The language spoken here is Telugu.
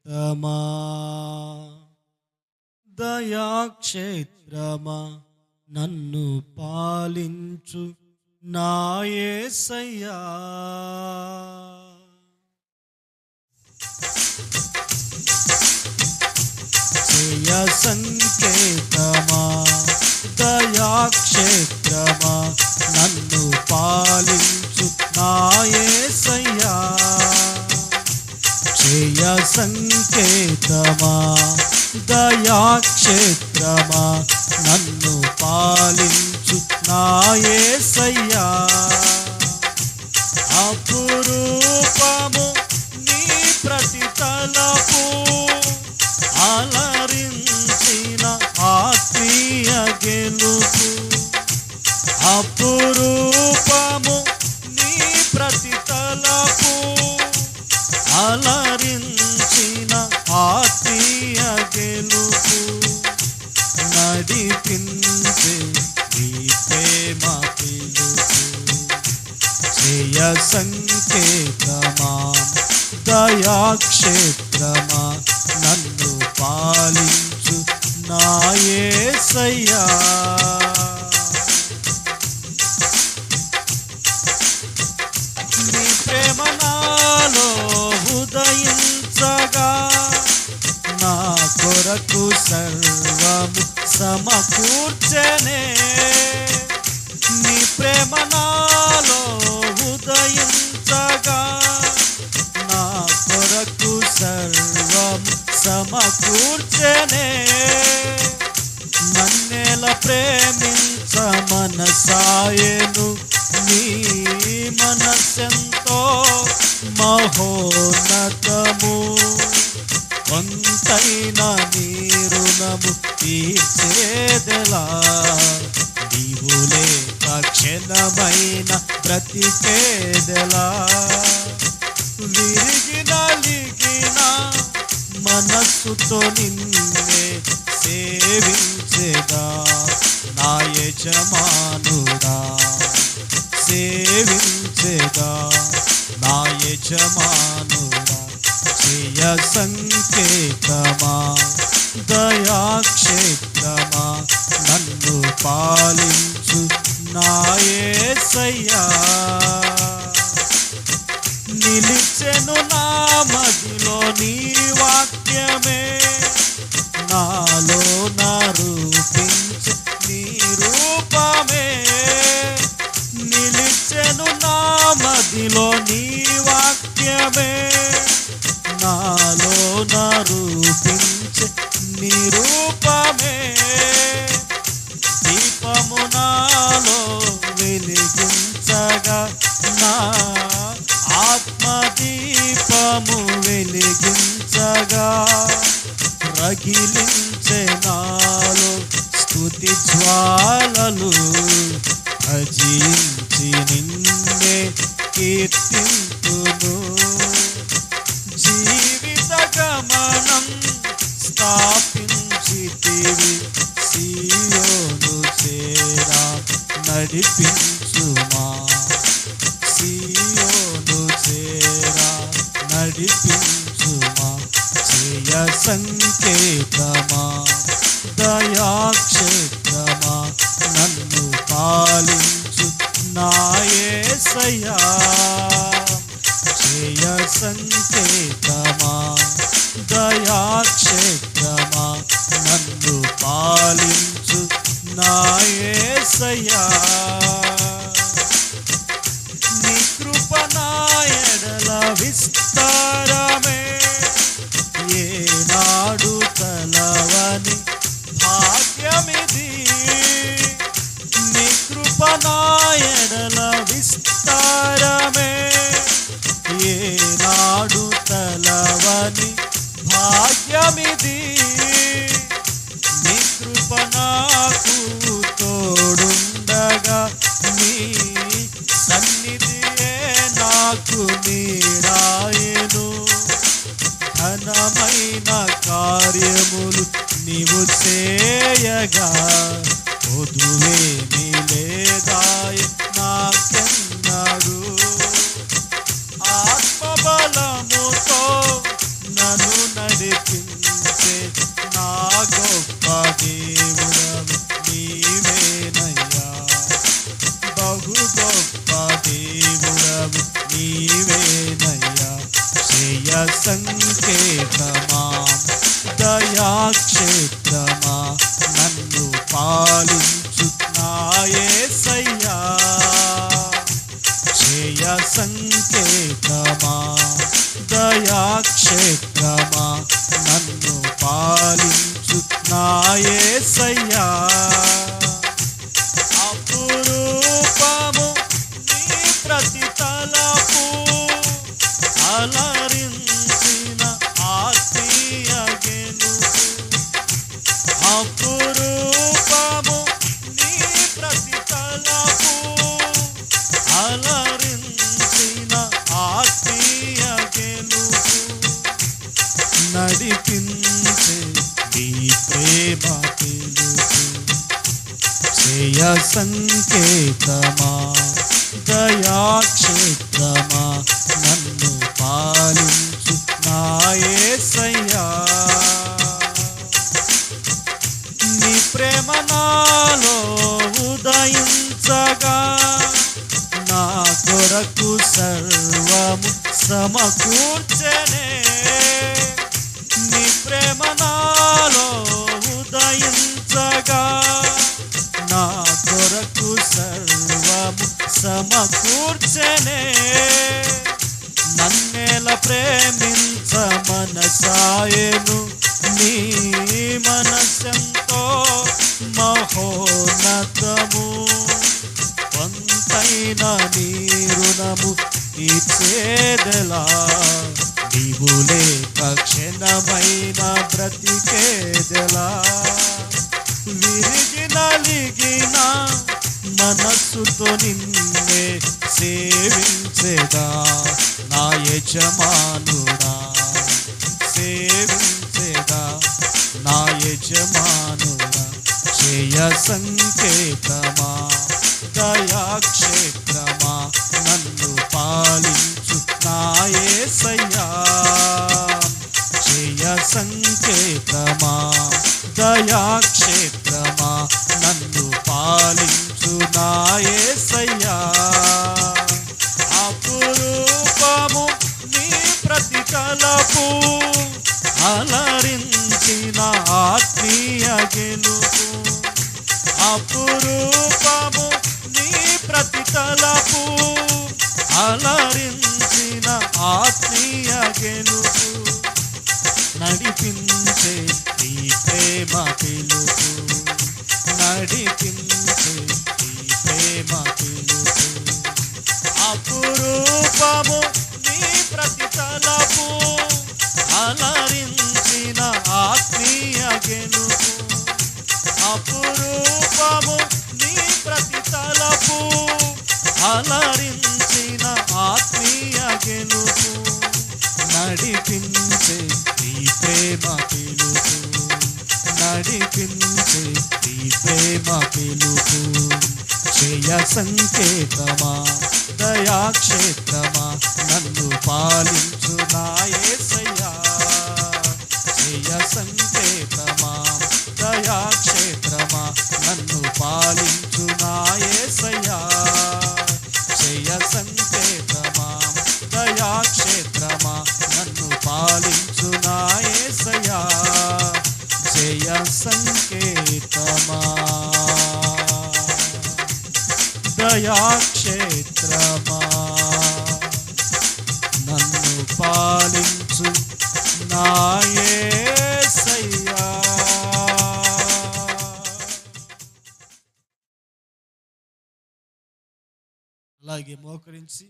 దయాక్షేత్రమా దయాక్షేత్రమా నన్ను పాలించు నా యేసయ్యా. జయ సంకేతమా దయాక్షేత్రమా నన్ను పాలించు నా యేసయ్యా. జయ సంకేతమా దయాక్షేత్రమా నన్ను పాలించు నా యేసయ్యా. అపురూపము నీ ప్రతి తలపు అలరించిన ఆత్మీయ గెలుపు. అపురూపము నీ ప్రతి తలపు అలరించిన ఆత్మీయ గెలుపు. నడిపించే నీ ప్రేమ పిలుపు. జయ సంకేతమా దయాక్షేత్రమా నన్ను పాలించు నా యేసయ్యా. నీ ప్రేమ నాలో ఉదయించగా నా కొరకు సర్వము సమకూర్చనే. నీ ప్రేమ నాలో ఉదయించగా నా కొరకు సర్వము సమకూర్చనే. నన్నెల ప్రేమించ మనసాయను నీ మనసెంతో మహోన్నతము. కొంతైన నీ రుణము తీర్చేదెలా. నీవు లేక క్షణమైన బ్రతికేదెలా. విరిగి నలిగిన మనస్సుతో నిన్నే సేవించేదా నా యజమానుడా. సేవించేదా నా యజమానుడా. జయ సంకేతమా దయాక్షేత్రమా నన్ను పాలించు నా యేసయ్యా. నిలిచెను నా మదిలో నీ వాక్యమే. నాలో నా రూపించు నీ రూపమే. నిలిచెను నా మదిలో నీ వాక్యమే. నాలో నా రూపించు నీ రూపమే. దీపము నాలో వెలిగించగా నా ఆత్మదీపము వెలిగించగా. రగిలించే నాలో స్తుతి జ్వాలలు. భజించి నిన్నే కీర్తింతును. జీవిత గమనం స్థాపించితివి. సియోను చేరా నడిపించుమా. సియోను చేరా నడిపించుమా. జయ సంకేతమా దయాక్షేత్రమా నన్ను పాలించు నా యేసయ్యా. జయ సంకేతమా దయాక్షేత్రమా నన్ను పాలించు నా యేసయ్యా. నీ కృప నా ఎడల విస్తారమే. ఏనాడు తలవని భాగ్యమిది. నీ కృప నా ఎడల విస్తారమే. ఏనాడు తలవని భాగ్యమిది. నీ కృప నాకు తోడుండగా నీ సన్నిధియే నాకు నీడాయెను. ఘనమైన కార్యములు నీవు చేయగా పొదువేమీ లేదాయ నాకెన్నడు. ఆత్మబలముతో నన్ను నడి జయ సంకేతమా దయాక్షేత్రమా నన్ను పాలించు నా యేసయ్యా. జయ సంకేతమా దయాక్షేత్రమా నన్ను పాలించు నా యేసయ్యా. అపురూపము నీ ప్రతి తలపు అలరించిన ఆత్మీయ గెలుపు. అపురూపము నీ ప్రతి తలపు అలరించిన ఆత్మీయ గెలుపు. నడిపించే నీ ప్రేమ తెలుపు. జయ సంకేతమా దయాక్షేత్రమా నన్ను పాలించు నా యేసయ్యా. నీ ప్రేమ నాలో ఉదయించగా నా కొరకు సర్వము సమకూర్చెనే. నీ ప్రేమ నాలో ఉదయించగా నా కొరకు సర్వము సమకూర్చెనే. నన్నేల ప్రేమించ మనసాయను నీ మనసెంతో మహోన్నతము. కొంతైన నీ రుణము తీర్చేదెలా నీవు లేక క్షణమైన బ్రతికేదెలా. విరిగి నలిగిన మనస్సుతో నిన్నే సేవించేదా నా యజమానుడా. సేవించేదా నా యజమానుడా. జయ సంకేతమా దయాక్షేత్రమా నన్ను పాలించు నా యేసయ్యా. జయ సంకేతమా దయాక్షేత్రమా నన్ను పాలించు నా యేసయ్యా. అపురూపము నీ ప్రతి తలపు అలరించిన ఆత్మీయ గెలుపు. అపురూపము నీ ప్రతి తలపు అలరించిన ఆత్మీయ గెలుపు. నడిపించే నీ ప్రేమ పిలుపు. నడిపించే నీ ప్రేమ పిలుపు. అపురూపము నీ ప్రతి తలపు అలరించిన ఆత్మీయ గెలుపు. అపురూపము నీ ప్రతి తలపు అలరించిన ఆత్మీయ గెలుపు. నడిపించే నీ ప్రేమ పిలుపు. నడిపించే నీ ప్రేమ పిలుపు. జయ సంకేతమా దయాక్షేత్రమా నన్ను పాలించు నా యేసయ్యా. జయ సంకేతమా దయాక్షేత్రమా నన్ను పాలించు నా యేసయ్యా. జయ సంకేతమా దయాక్షేత్రమా నన్ను పాలించు నా యేసయ్యా. జయ సంకేతమా దయాక్షేత్రమా నన్ను పాలించు నా యేసయ్యా. అలాగే మోకరించి